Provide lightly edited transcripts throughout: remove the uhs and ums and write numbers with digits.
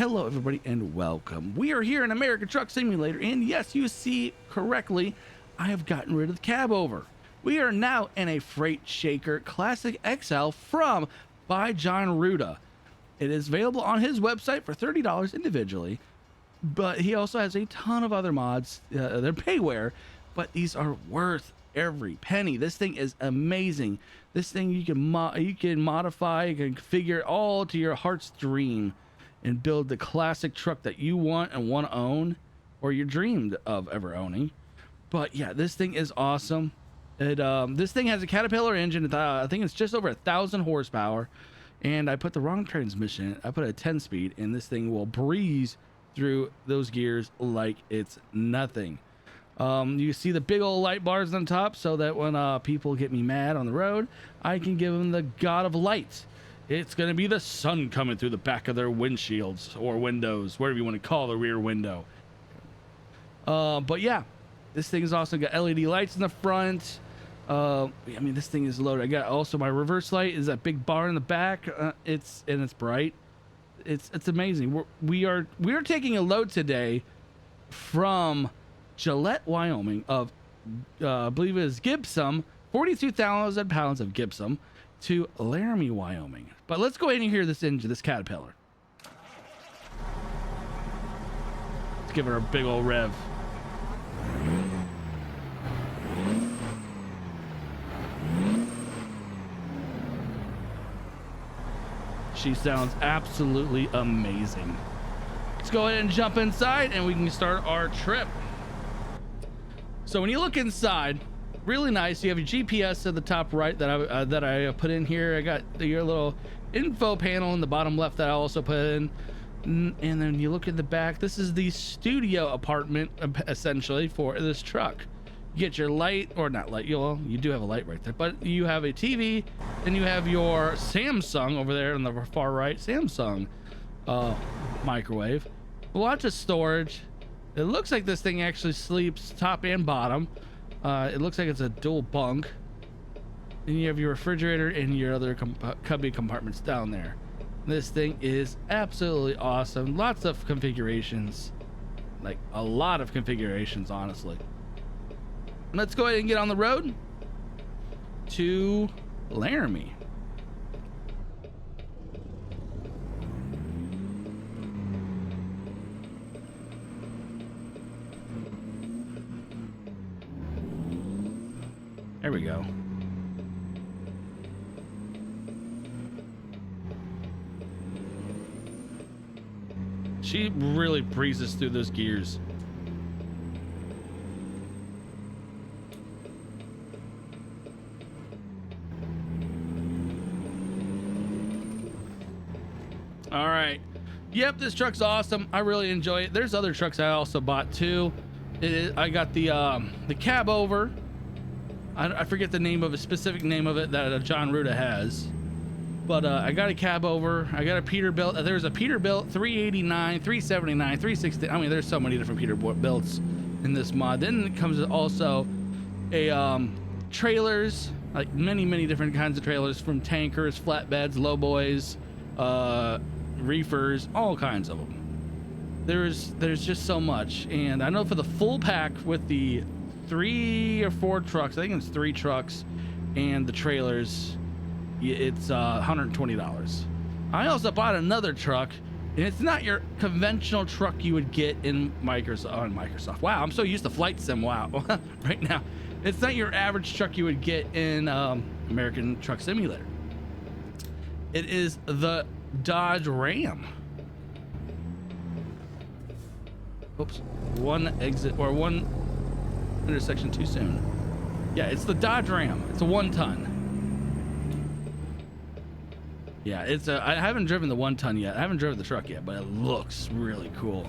Hello everybody and welcome. We are here in American Truck Simulator, and yes, you see correctly, I have gotten rid of the cab over. We are now in a Freightshaker Classic XL by JohnRuda. It is available on his website for $30 individually, but he also has a ton of other mods. They're payware, but these are worth every penny. This thing is amazing. This thing you can modify, you can configure it all to your heart's dream and build the classic truck that you want and want to own, or you dreamed of ever owning. But yeah, this thing is awesome. This thing has a Caterpillar engine. I think it's just over 1,000 horsepower, and I put the wrong transmission in it. I put a 10-speed, and this thing will breeze through those gears like it's nothing. You see the big old light bars on top, so that when people get me mad on the road, I can give them the god of light. It's going to be the sun coming through the back of their windshields or windows, whatever you want to call the rear window. But yeah, this thing is also got LED lights in the front. I mean, this thing is loaded. I got also my reverse light is that big bar in the back. It's bright. It's amazing. We are taking a load today from Gillette, Wyoming, of I believe it is gypsum, 42,000 pounds of gypsum, to Laramie, Wyoming. But let's go ahead and hear this engine, this Caterpillar. Let's give it a big old rev. She sounds absolutely amazing. Let's go ahead and jump inside and we can start our trip. So when you look inside, really nice. You have your GPS at the top right that I put in here. I got your little info panel in the bottom left that I also put in. And then you look at the back. This is the studio apartment essentially for this truck. You get your light, or not light. You do have a light right there, but you have a TV, and you have your Samsung over there on the far right. Samsung microwave. Lots of storage. It looks like this thing actually sleeps top and bottom. It looks like it's a dual bunk. And you have your refrigerator and your other cubby compartments down there. This thing is absolutely awesome. Lots of configurations, like a lot of configurations, honestly. Let's go ahead and get on the road to Laramie. There we go. She really breezes through those gears. All right. Yep, this truck's awesome. I really enjoy it. There's other trucks I also bought too. I got the cab over. I forget the name of a specific name of it that JohnRuda has, but I got a cab over. I got a Peterbilt. There's a Peterbilt 389, 379, 360. I mean, there's so many different Peterbilts in this mod. Then it comes with also a trailers, like many different kinds of trailers, from tankers, flatbeds, lowboys, reefers, all kinds of them. There's just so much, and I know for the full pack with the 3 or 4 trucks, I think it's 3 trucks and the trailers, it's $120. I also bought another truck, and it's not your conventional truck you would get in Microsoft. Wow, I'm so used to Flight Sim. Wow. Right now, it's not your average truck you would get in American Truck Simulator. It is the Dodge Ram. Oops, one exit or one intersection too soon. Yeah, it's the Dodge Ram. It's a 1-ton. Yeah, I haven't driven the 1-ton yet. I haven't driven the truck yet, but it looks really cool.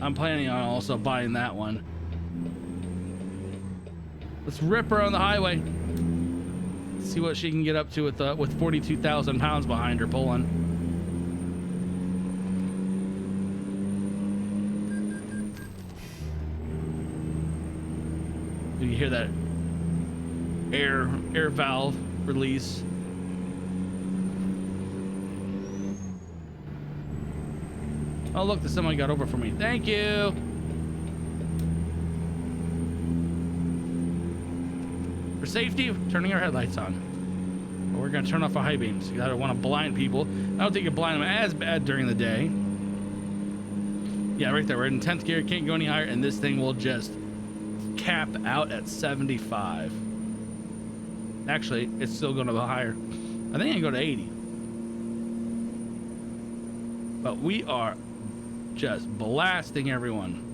I'm planning on also buying that one. Let's rip her on the highway. See what she can get up to with 42,000 pounds behind her pulling. You hear that air valve release. Oh, look, the semi got over for me. Thank you. For safety, turning our headlights on. But we're going to turn off our high beams. I don't want to blind people. I don't think you blind them as bad during the day. Yeah, right there. We're in 10th gear. Can't go any higher. And this thing will just cap out at 75. Actually, it's still going to go higher. I think I can go to 80. But we are just blasting everyone.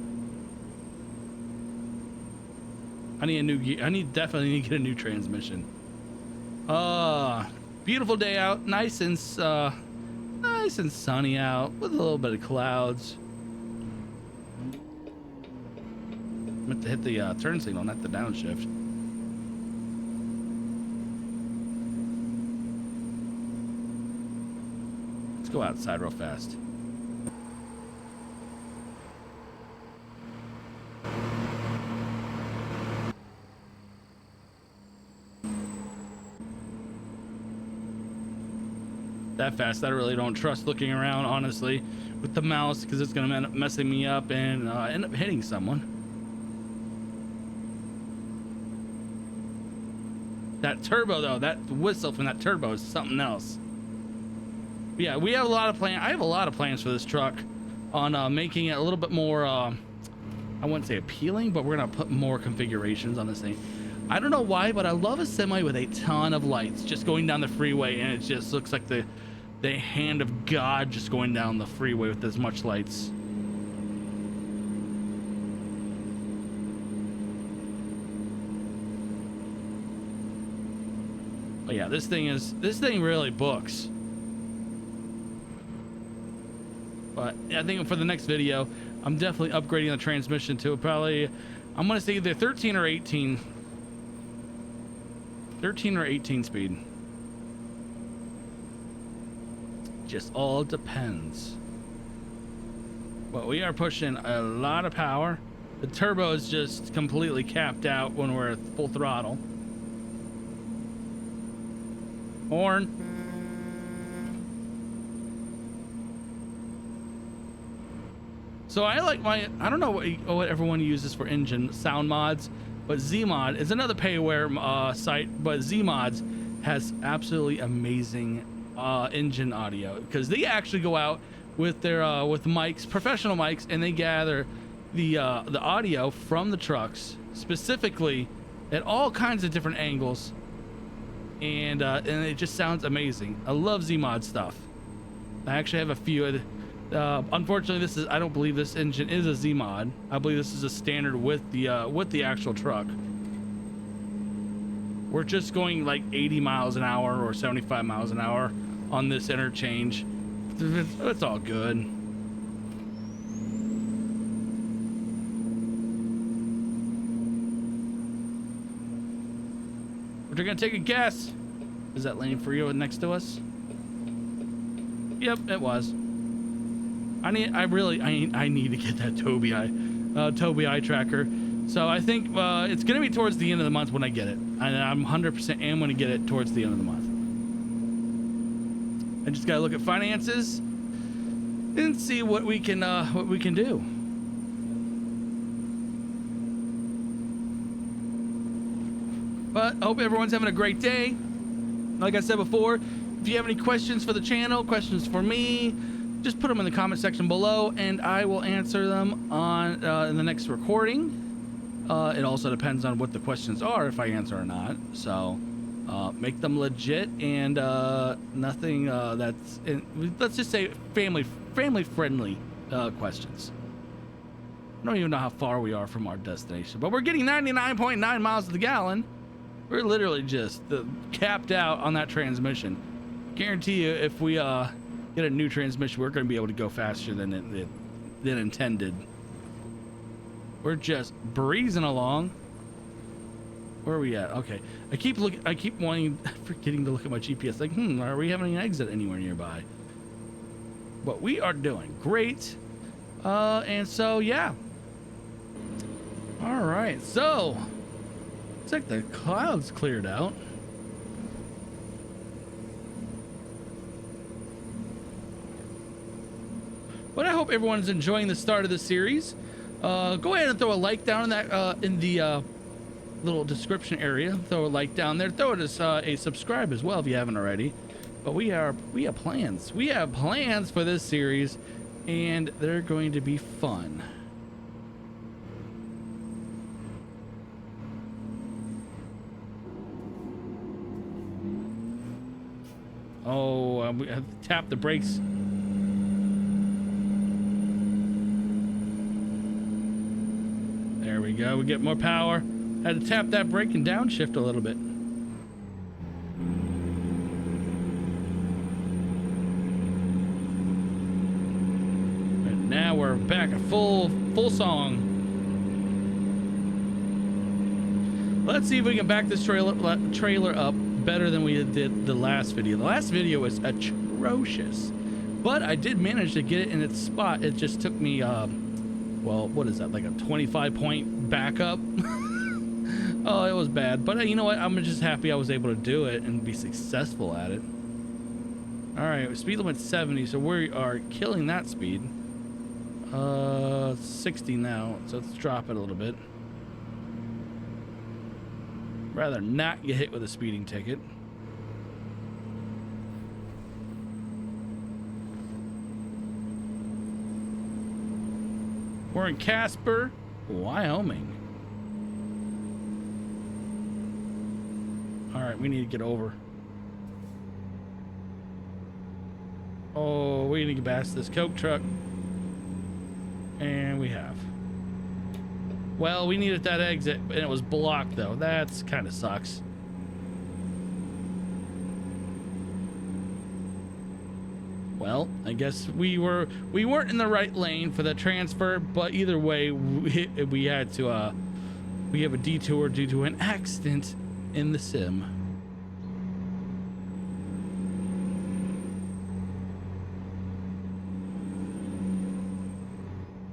I need a new gear. Definitely need to get a new transmission. Beautiful day out. Nice and sunny out with a little bit of clouds. I meant to hit the turn signal, not the downshift. Let's go outside real fast. That fast, I really don't trust looking around, honestly, with the mouse, because it's going to end up messing me up and end up hitting someone. That turbo, though, that whistle from that turbo is something else. But yeah, we have a lot of plans. I have a lot of plans for this truck on making it a little bit more, I wouldn't say appealing, but we're going to put more configurations on this thing. I don't know why, but I love a semi with a ton of lights just going down the freeway, and it just looks like the hand of God just going down the freeway with as much lights. But yeah, this thing really books. But I think for the next video, I'm definitely upgrading the transmission to probably, I'm gonna say either 13 or 18 speed. Just all depends. But we are pushing a lot of power. The turbo is just completely capped out when we're at full throttle. Horn. So I like my, I don't know what everyone uses for engine sound mods, but Zmod is another payware site, but Zmods has absolutely amazing engine audio, because they actually go out with their with mics, professional mics, and they gather the audio from the trucks specifically at all kinds of different angles, and it just sounds amazing. I love Zmod stuff. I actually have a few. Unfortunately, I don't believe this engine is a Z-mod. I believe this is a standard with the actual truck. We're just going like 80 miles an hour or 75 miles an hour on this interchange. It's all good. We're gonna take a guess. Is that lane for you next to us? Yep, it was. I need to get that Tobii eye tracker. So I think it's gonna be towards the end of the month when I get it, and I'm 100% am gonna get it towards the end of the month. I just gotta look at finances and see what we can do. But I hope everyone's having a great day. Like I said before, if you have any questions for the channel, questions for me, just put them in the comment section below, and I will answer them on in the next recording. It also depends on what the questions are, if I answer or not. So make them legit and nothing that's let's just say family friendly questions. I don't even know how far we are from our destination, but we're getting 99.9 miles to the gallon. We're literally just capped out on that transmission. Guarantee you, if we get a new transmission, we're going to be able to go faster than intended. We're just breezing along. Where are we at? Okay, I keep forgetting to look at my GPS. Like, are we having an exit anywhere nearby? But we are doing great. And so yeah. All right, so looks like the clouds cleared out. But I hope everyone's enjoying the start of the series. Go ahead and throw a like down in that in the little description area. Throw a like down there. Throw us a subscribe as well if you haven't already. But we have plans. We have plans for this series, and they're going to be fun. Oh, we have to tap the brakes. There we go. We get more power. Had to tap that brake and downshift a little bit. And now we're back at full song. Let's see if we can back this trailer up better than we did the last video. The last video was atrocious, but I did manage to get it in its spot. It just took me well, what is that, like a 25-point backup? Oh, it was bad, but you know what, I'm just happy I was able to do it and be successful at it. All right, speed limit 70, so we are killing that speed. 60 now, so let's drop it a little bit. Rather not get hit with a speeding ticket. We're in Casper, Wyoming. All right, we need to get over. Oh, we need to get past this Coke truck. And we have. Well, we needed that exit, and it was blocked, though. That's kind of sucks. Well, I guess we weren't in the right lane for the transfer, but either way, we had to we have a detour due to an accident in the sim.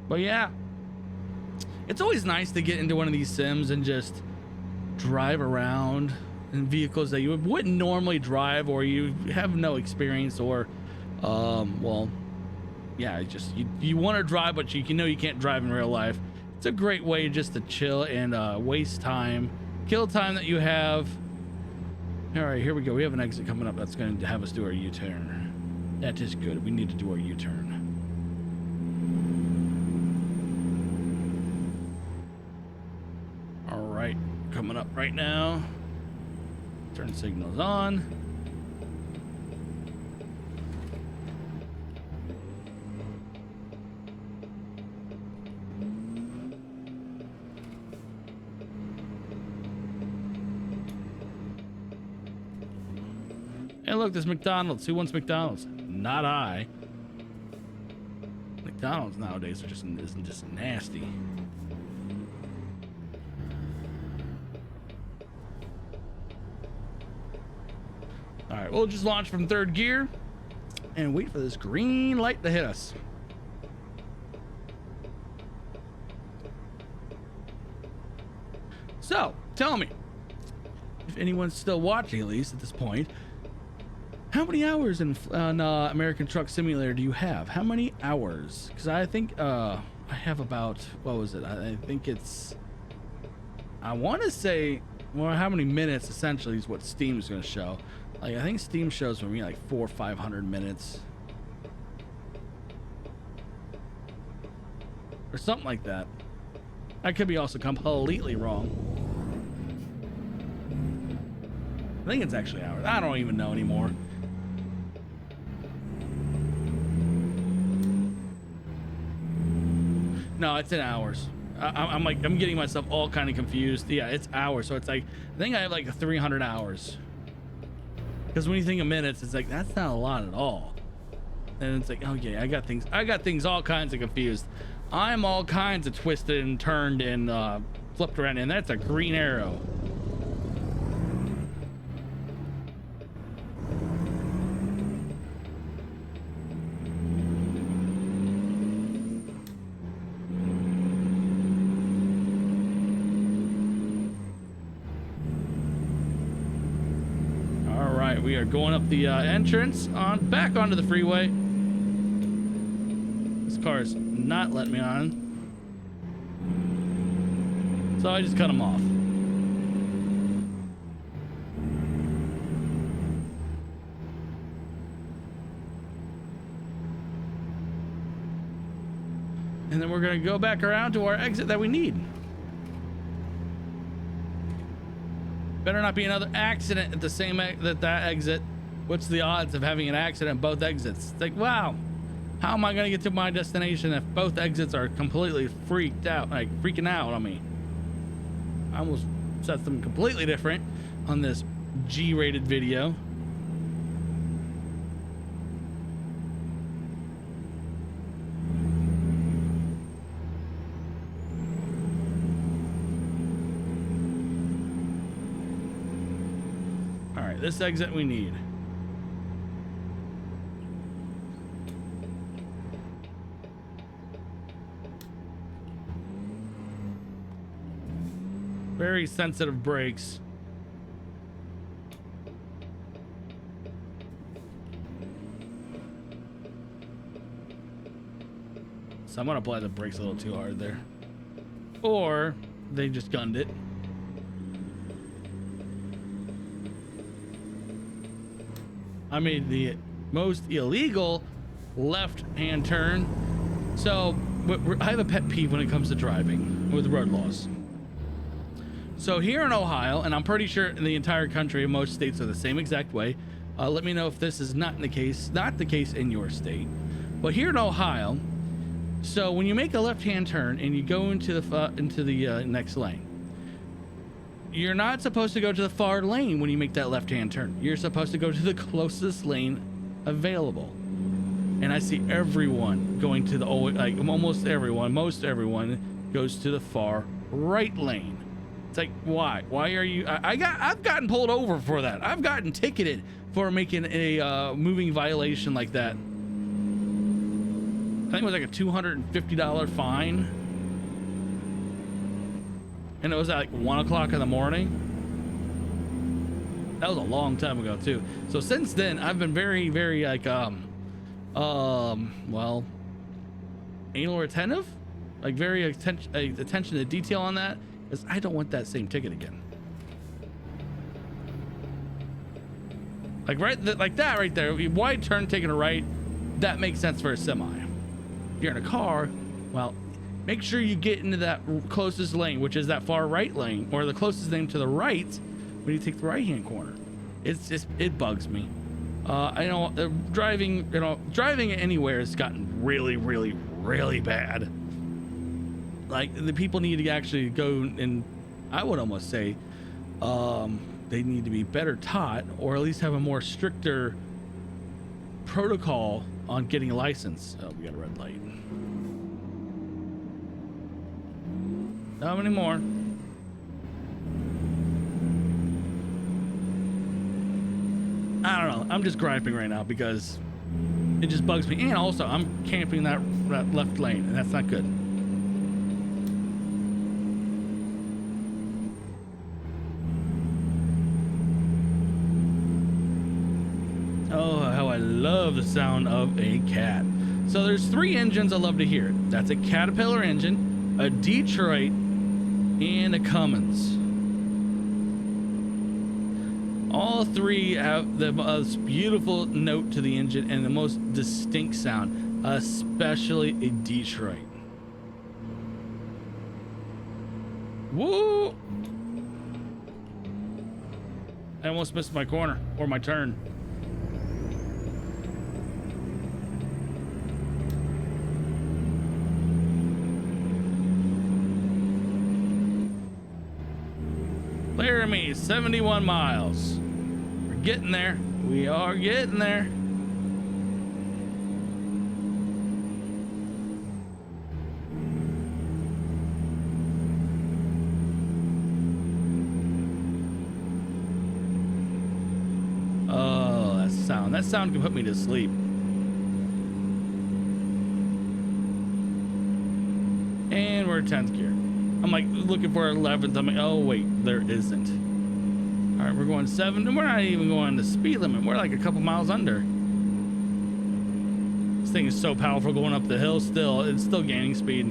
But yeah, it's always nice to get into one of these sims and just drive around in vehicles that you wouldn't normally drive, or you have no experience, or well, yeah, just you want to drive, but you know you can't drive in real life. It's a great way just to chill and waste time, kill time that you have. All right, here we go. We have an exit coming up that's going to have us do our U-turn. That is good. We need to do our U-turn. All right, coming up right now. Turn signals on. Hey, look, there's McDonald's. Who wants McDonald's? Not I. McDonald's nowadays are just nasty. All right, we'll just launch from third gear and wait for this green light to hit us. So, tell me, if anyone's still watching, at least at this point, how many hours on American Truck Simulator do you have? How many hours? Because I think I have about, what was it? I think it's, I want to say, well, how many minutes essentially is what Steam's going to show. Like, I think Steam shows for me like 400 or 500 minutes. Or something like that. I could be also completely wrong. I think it's actually hours. I don't even know anymore. No, it's in hours. I'm getting myself all kind of confused. Yeah, it's hours. So it's like, I think I have like 300 hours. Because when you think of minutes, it's like, that's not a lot at all. And it's like, okay, I got things all kinds of confused. I'm all kinds of twisted and turned and flipped around, and that's a green arrow. We are going up the entrance back onto the freeway. Let's car is not letting me on. So I just cut them off. And then we're going to go back around to our exit that we need. Better not be another accident at the same that exit. What's the odds of having an accident at both exits? It's like, wow, how am I going to get to my destination if both exits are completely freaked out, like freaking out on me? I almost said something completely different on this G-rated video. All right, this exit we need. Very sensitive brakes. So I'm gonna apply the brakes a little too hard there. Or they just gunned it. I made the most illegal left-hand turn. So I have a pet peeve when it comes to driving with road laws. So here in Ohio, and I'm pretty sure in the entire country, most states are the same exact way. Let me know if this is not the case in your state. But here in Ohio, so when you make a left-hand turn and you go into the next lane, you're not supposed to go to the far lane when you make that left-hand turn. You're supposed to go to the closest lane available. And I see everyone going to the most everyone goes to the far right lane. It's like, why? Why are you? I've gotten pulled over for that. I've gotten ticketed for making a moving violation like that. I think it was like a $250 fine, and it was at like 1 o'clock in the morning. That was a long time ago too. So since then, I've been very, very like well, anal retentive, like very attention to detail on that. Because I don't want that same ticket again. Like like that right there. Wide turn taking a right, that makes sense for a semi. If you're in a car, well, make sure you get into that closest lane, which is that far right lane, or the closest lane to the right when you take the right hand corner. It bugs me. I know driving anywhere has gotten really, really, really bad. Like, the people need to actually go, and I would almost say they need to be better taught, or at least have a more stricter protocol on getting a license. Oh, we got a red light. Not anymore. I don't know. I'm just griping right now because it just bugs me. And also, I'm camping that left lane, and that's not good. Oh, how I love the sound of a cat. So there's 3 engines I love to hear. That's a Caterpillar engine, a Detroit, and a Cummins. All 3 have the most beautiful note to the engine and the most distinct sound, especially a Detroit. Woo! I almost missed my corner or my turn. Laramie, 71 miles. We're getting there. We are getting there. Oh, that sound. That sound can put me to sleep. And we're 10th gear. I'm like looking for 11th. I'm like, oh wait, there isn't. All right, we're going 7, and we're not even going the speed limit. We're like a couple miles under. thing is so powerful going up the hill. Still, it's still gaining speed.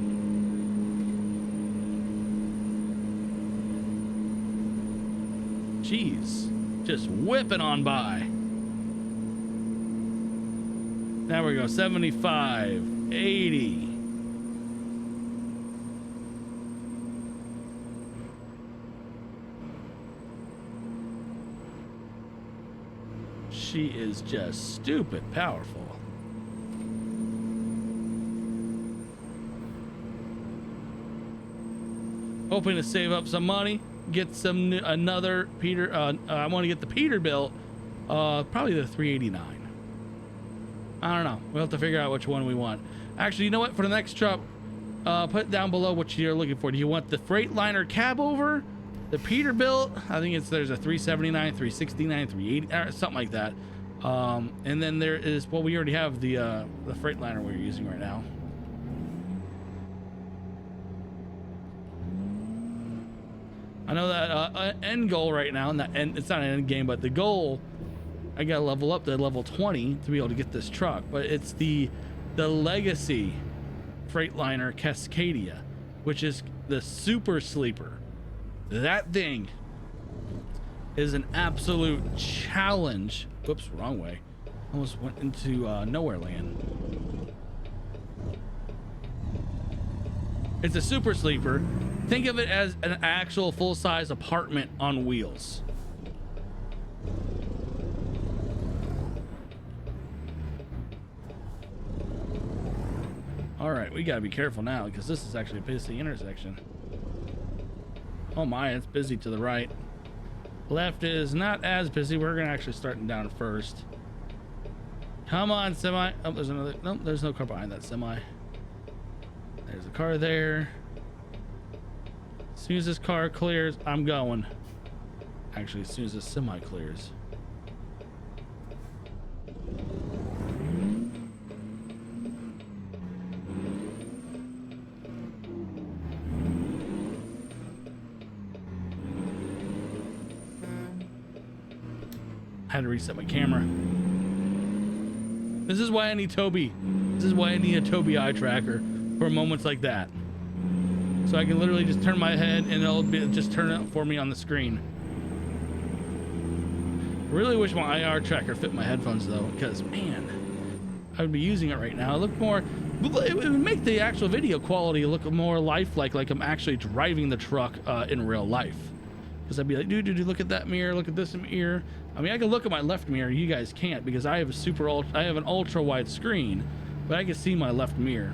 Jeez, just whipping on by. There we go, 75, 80. She is just stupid powerful. Hoping to save up some money, get some another Peter. I want to get the Peterbilt, probably the 389. I don't know. We'll have to figure out which one we want. Actually, you know what? For the next truck, put down below what you're looking for. Do you want the Freightliner cab over, the Peterbilt? I think there's a 379, 369, 380, something like that. And then there is, well, we already have the Freightliner we're using right now. I know that end goal right now, and it's not an end game, but the goal, I gotta level up to level 20 to be able to get this truck. But it's the legacy Freightliner Cascadia, which is the super sleeper. That thing is an absolute challenge. Whoops, wrong way. Almost went into nowhere land. It's a super sleeper. Think of it as an actual full-size apartment on wheels. All right, we gotta be careful now because this is actually a busy intersection. Oh my, it's busy to the right. Left is not as busy. We're gonna actually start down first. Come on, semi. Oh, there's another. Nope, there's no car behind that semi. There's a car there. As soon as this car clears, I'm going. Actually, as soon as this semi clears. I had to reset my camera. This is why I need Toby. This is why I need a Toby eye tracker for moments like that. So I can literally just turn my head and it'll just turn it for me on the screen. I really wish my IR tracker fit my headphones though, because man, I would be using it right now. Look more, it would make the actual video quality look more lifelike, like I'm actually driving the truck in real life. Because I'd be like, dude, look at that mirror, look at this mirror. I mean, I can look at my left mirror, you guys can't because I have an ultra wide screen, but I can see my left mirror.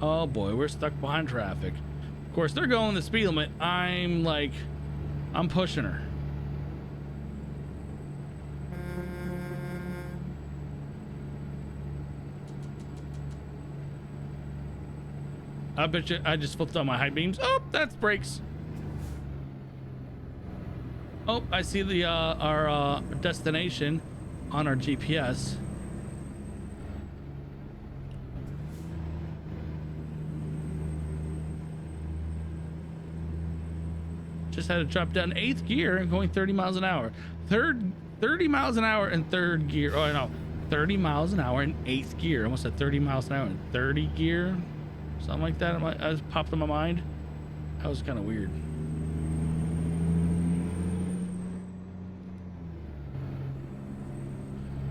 Oh boy, we're stuck behind traffic. Of course, they're going the speed limit. I'm pushing her. I bet you I just flipped on my high beams. Oh, that's brakes. Oh, I see the our destination on our GPS. Just had to drop down 8th gear and going 30 miles an hour. 30 miles an hour in 3rd gear. Oh no, 30 miles an hour in 8th gear. Almost at 30 miles an hour in 30 gear. Something like that. I just popped in my mind. That was kind of weird.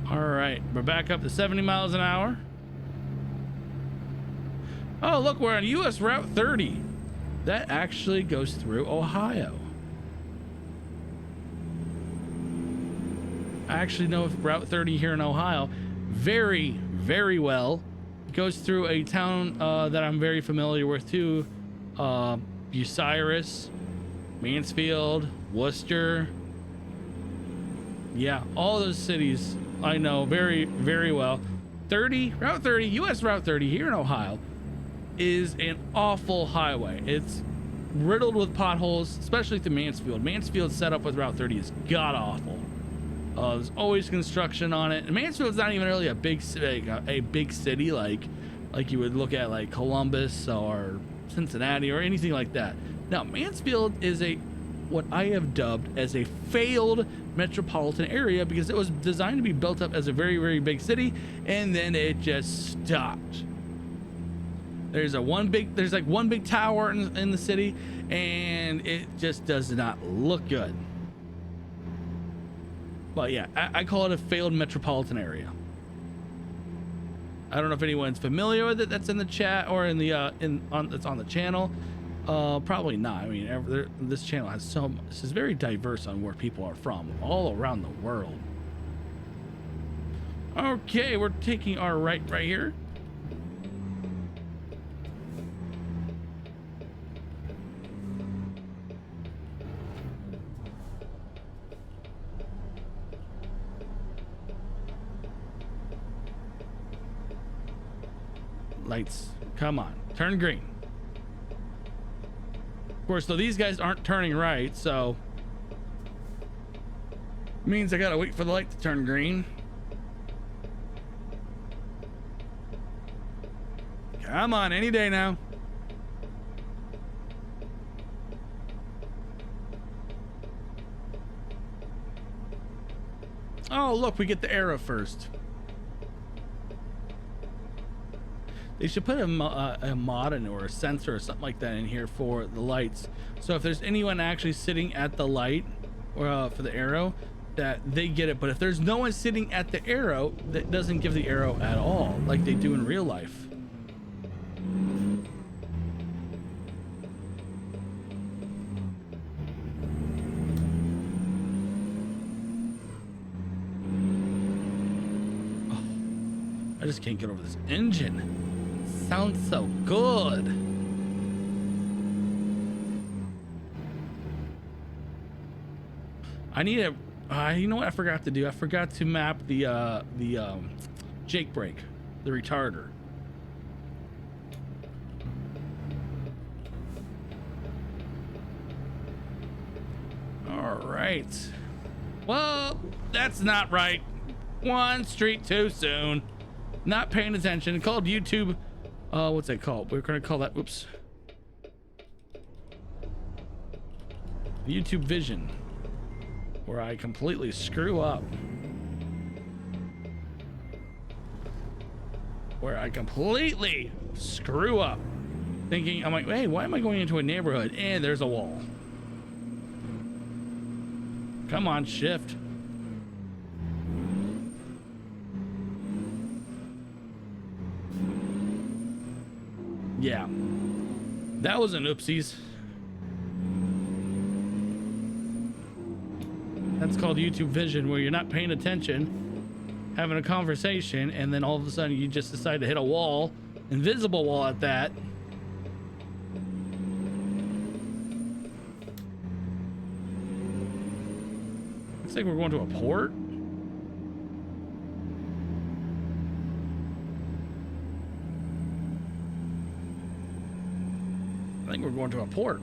All right, we're back up to 70 miles an hour. Oh, look, we're on US Route 30. That actually goes through Ohio. I actually know if Route 30 here in Ohio very, very well. It goes through a town that I'm very familiar with too. Bucyrus, Mansfield, Worcester. Yeah, all those cities I know very, very well. Route 30, US Route 30 here in Ohio is an awful highway. It's riddled with potholes, especially through Mansfield. Mansfield's setup with Route 30 is god awful. There's always construction on it, and Mansfield's not even really a big city like you would look at like Columbus or Cincinnati or anything like that. Now, Mansfield is a what I have dubbed as a failed metropolitan area, because it was designed to be built up as a very, very big city, and then it just stopped. There's like one big tower in the city, and it just does not look good. But yeah, I call it a failed metropolitan area. I don't know if anyone's familiar with it that's in the chat or in the that's on the channel. Probably not. I mean, this channel has this is very diverse on where people are from all around the world. Okay, we're taking our right here. Lights, come on, turn green. Of course, though, these guys aren't turning right, so means I gotta wait for the light to turn green. Come on, any day now. Oh, look, we get the arrow first. They should put a mod in, or a sensor or something like that in here for the lights. So if there's anyone actually sitting at the light or for the arrow, that they get it. But if there's no one sitting at the arrow, that doesn't give the arrow at all, like they do in real life. Oh, I just can't get over this engine. Sounds so good. I need a you know what I forgot to do? I forgot to map the Jake brake, the retarder. All right. Well, that's not right. One street too soon. Not paying attention. Called YouTube. What's that called? We're gonna call that, oops, YouTube vision, where I completely screw up. Thinking, I'm like, hey, why am I going into a neighborhood? And there's a wall. Come on, shift. Yeah, that was an oopsies. That's called YouTube vision, where you're not paying attention, having a conversation, and then all of a sudden you just decide to hit a wall, invisible wall at that. Looks like we're going to a port. I think we're going to a port.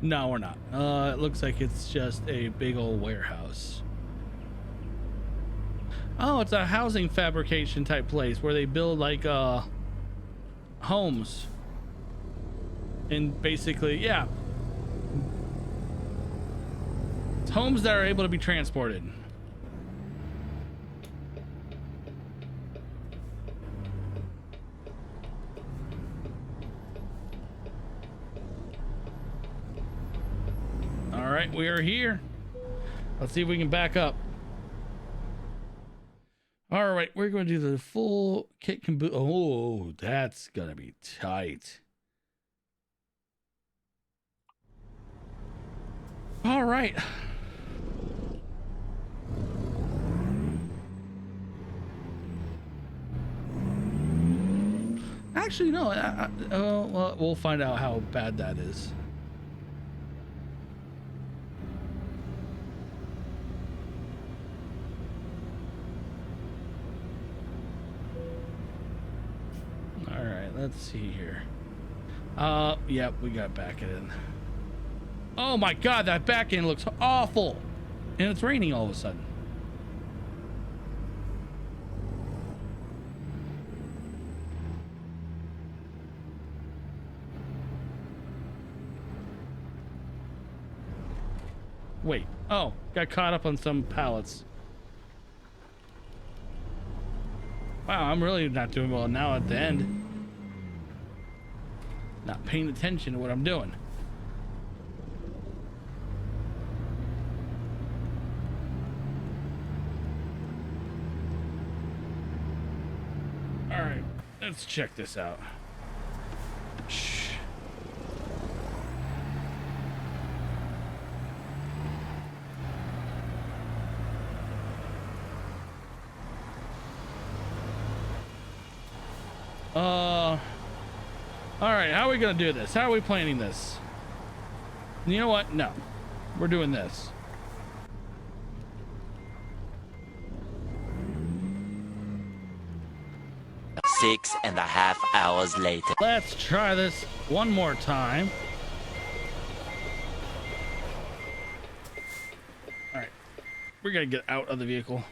No, we're not. It looks like it's just a big old warehouse. Oh, it's a housing fabrication type place where they build like homes. And basically, yeah. It's homes that are able to be transported. All right, we are here. Let's see if we can back up. All right, we're going to do the full kit and boot. Oh, that's gonna be tight. All right. Actually, no. Well, we'll find out how bad that is. All right, let's see here. Yep, we got back in. Oh my God, that back end looks awful. And it's raining all of a sudden. Wait. Oh, got caught up on some pallets. Wow, I'm really not doing well now at the end. Not paying attention to what I'm doing. All right, let's check this out. Shh. All right, how are we gonna do this? How are we planning this? You know what? No, we're doing this. Six and a half hours later. Let's try this one more time. All right, we're gonna get out of the vehicle.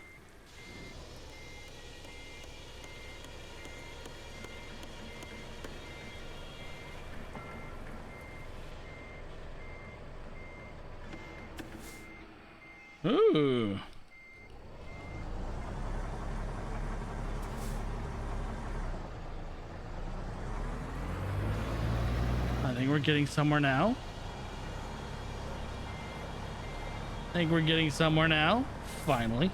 Ooh. I think we're getting somewhere now. Finally.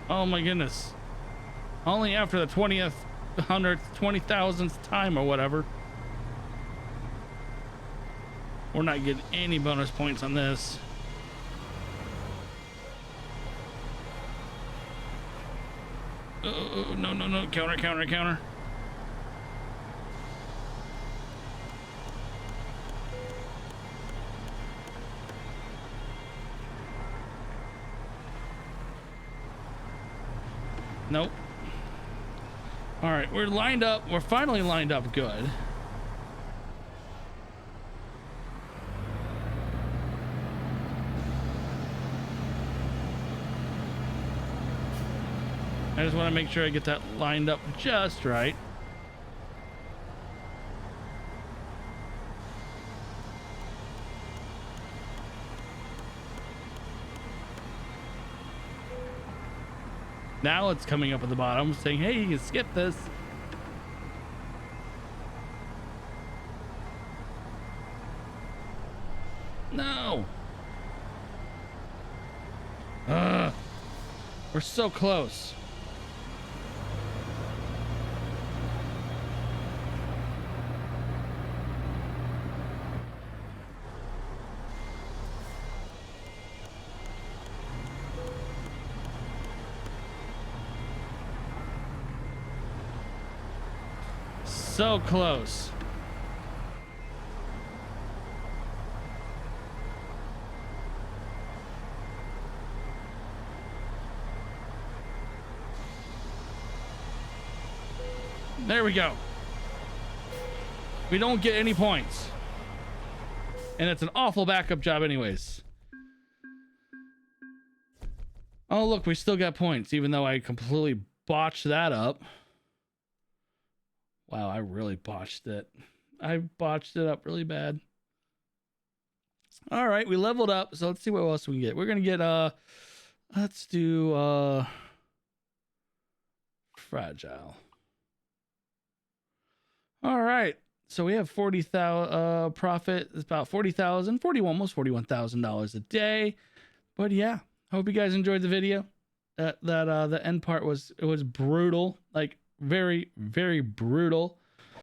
Oh my goodness. Only after the 20th, 100th, 20,000th time or whatever. We're not getting any bonus points on this. Oh, no, no, no. Counter, counter, counter. Nope. All right, we're lined up. We're finally lined up good. I just want to make sure I get that lined up just right. Now it's coming up at the bottom saying, hey, you can skip this. No. We're so close. So close. There we go. We don't get any points. And it's an awful backup job anyways. Oh, look, we still got points, even though I completely botched that up. Wow, I really botched it. I botched it up really bad. All right, we leveled up, so let's see what else we can get. We're gonna get let's do fragile. All right, so we have 40,000 profit. It's about 40,000, almost $41,000 a day. But yeah, hope you guys enjoyed the video. The end part was brutal, like very, very brutal.